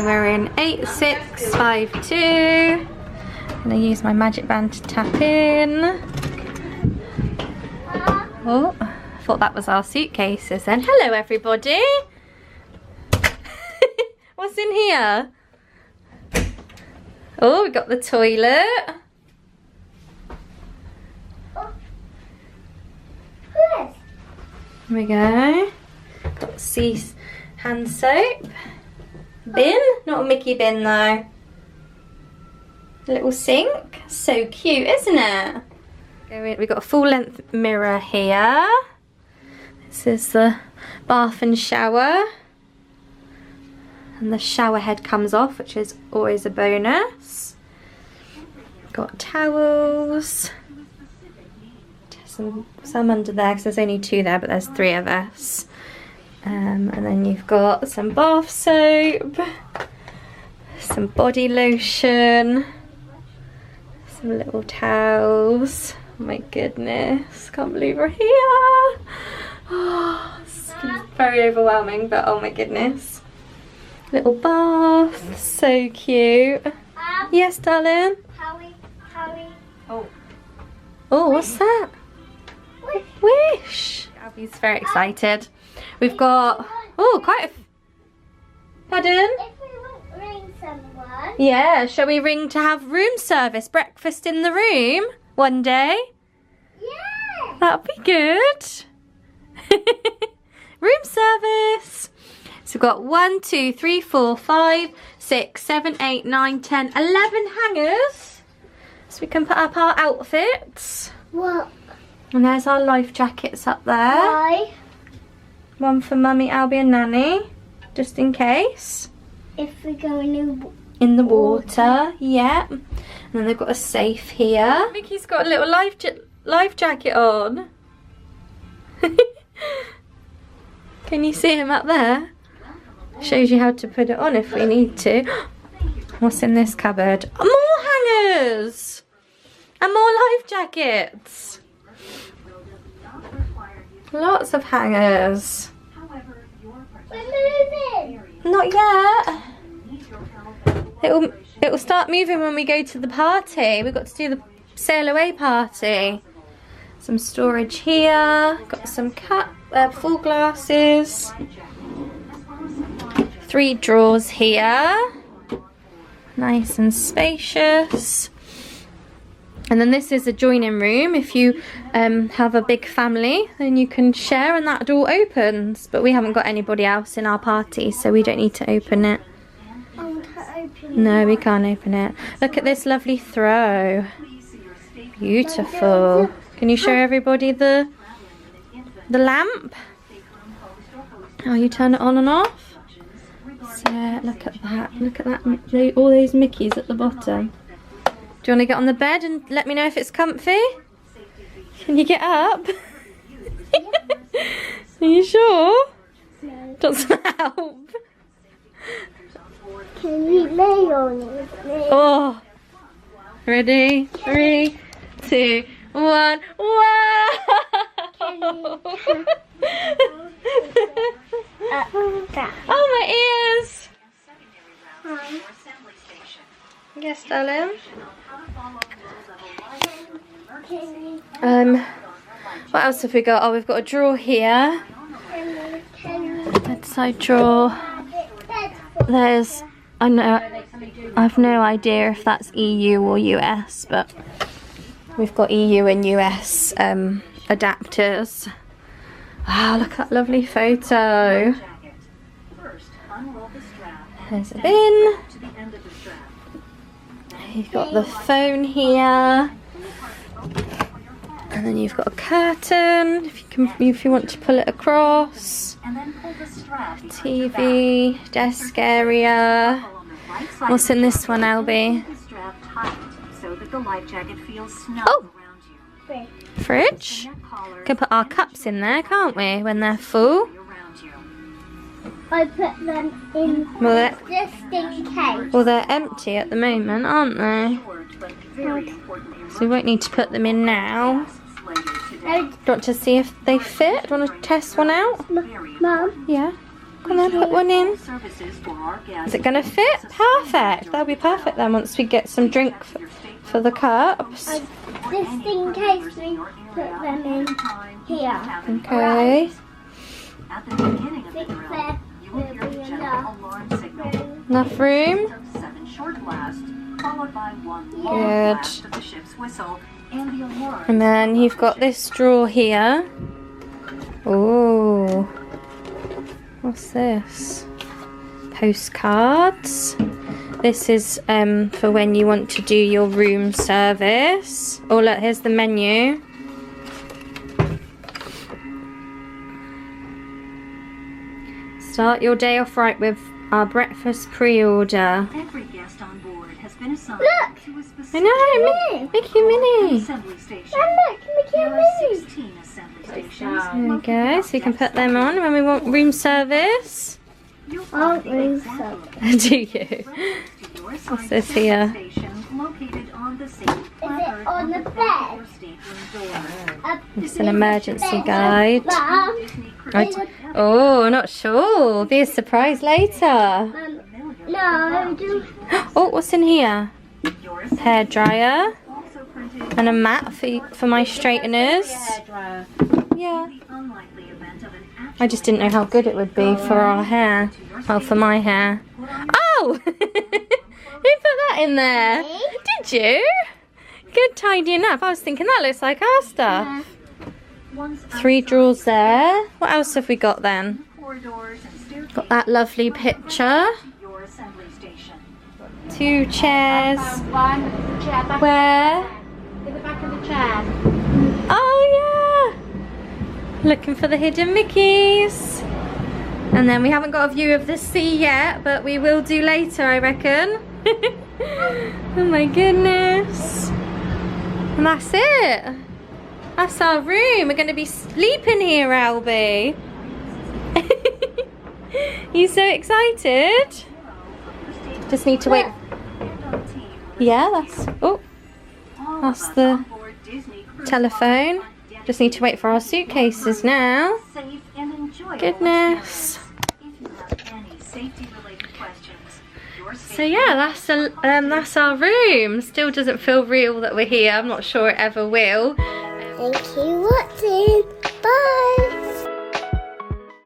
we're in 8652. I'm gonna use my magic band to tap in. Oh, I thought that was our suitcases then. Hello everybody. What's in here? Oh, we got the toilet. Here we go. Got sea hand soap. Bin, not a Mickey bin though. Little sink, so cute, isn't it? We've got a full length mirror here. This is the bath and shower. And the shower head comes off, which is always a bonus. Got towels. Some under there, because there's only 2 there, but there's 3 of us. And then you've got some bath soap, some body lotion, some little towels. Oh my goodness, can't believe we're here. Oh, it's very overwhelming, but oh my goodness. Little bath, so cute. Yes, darling? Harry. Oh, what's that? Wish. Albie's very excited. We've got, oh, quite a... Pardon? If we ring someone. Yeah, shall we ring to have room service, breakfast in the room one day? Yeah. That'd be good. Room service. So we've got 1, 2, 3, 4, 5, 6, 7, 8, 9, 10, 11 hangers. So we can put up our outfits. What? And there's our life jackets up there. Why? One for Mummy, Albie and Nanny, just in case. If we go in the water, yeah. And then they've got a safe here. Mickey's got a little life jacket on. Can you see him up there? Shows you how to put it on if we need to. What's in this cupboard? More hangers! And more life jackets. Lots of hangers. We're moving. Not yet. It'll start moving when we go to the party. We've got to do the sail away party. Some storage here. Got some full glasses. 3 drawers here. Nice and spacious. And then this is a join-in room. If you have a big family, then you can share and that door opens. But we haven't got anybody else in our party, so we don't need to open it. I want to open it. No, we can't open it. Look at this lovely throw. Beautiful. Can you show everybody the lamp? Oh, you turn it on and off? So, look at that. Look at that. All those Mickeys at the bottom. Do you want to get on the bed and let me know if it's comfy? Can you get up? Are you sure? No. Doesn't help. Can you lay on it? Oh. Ready? 3, 2, 1. Wow! Oh, my ears! Yes, darling. What else have we got? Oh, we've got a drawer here. Bedside drawer. There's, I've no idea if that's EU or US, but we've got EU and US adapters. Wow, look at that lovely photo. There's a bin. You've got the phone here. And then you've got a curtain if you want to pull it across. TV, desk area. What's in this one, Albie? Oh! Fridge. We can put our cups in there, can't we, when they're full? I put them in just in case. Well, they're empty at the moment, aren't they? So we won't need to put them in now. Do you want to see if they fit? Do you want to test one out? Mum? Yeah. Come on, put one in. Is it gonna fit? Perfect. That'll be perfect then once we get some drink for the cups. Just in case we put them in here. Okay. At the beginning of the drill, you will hear the general alarm signal. Enough room? 7 short blasts, followed by 1 long Good. blast of the ship's whistle, and the alarm. And then you've got this drawer here. Ooh. What's this? Postcards. This is for when you want to do your room service. Oh look, here's the menu. Start your day off right with our breakfast pre-order. Every guest on board has been assigned to a specific I know, Mickey Minnie. assembly station. Look, There are 16 assembly stations. There we go, so you can put them on when we want room service. You'll find Do you? What's this here? located on the same placard on the back of your stateroom door. It's an emergency guide. Oh, I'm not sure. Be a surprise later. No, Oh, what's in here? Hair dryer and a mat for my straighteners. Yeah. I just didn't know how good it would be for our hair. Well, for my hair. Oh! Who put that in there? Did you? Good tidying up. I was thinking that looks like our stuff. 3 drawers there. What else have we got then? Got that lovely picture. 2 chairs. Where? In the back of the chair. Oh yeah! Looking for the hidden Mickeys. And then we haven't got a view of the sea yet, but we will do later, I reckon. Oh my goodness. And that's it. That's our room. We're going to be sleeping here, Albie. You so excited? Just need to wait. Yeah, that's the telephone. Just need to wait for our suitcases now. Goodness. So yeah, that's our room. Still doesn't feel real that we're here. I'm not sure it ever will. Thank you for watching. Bye.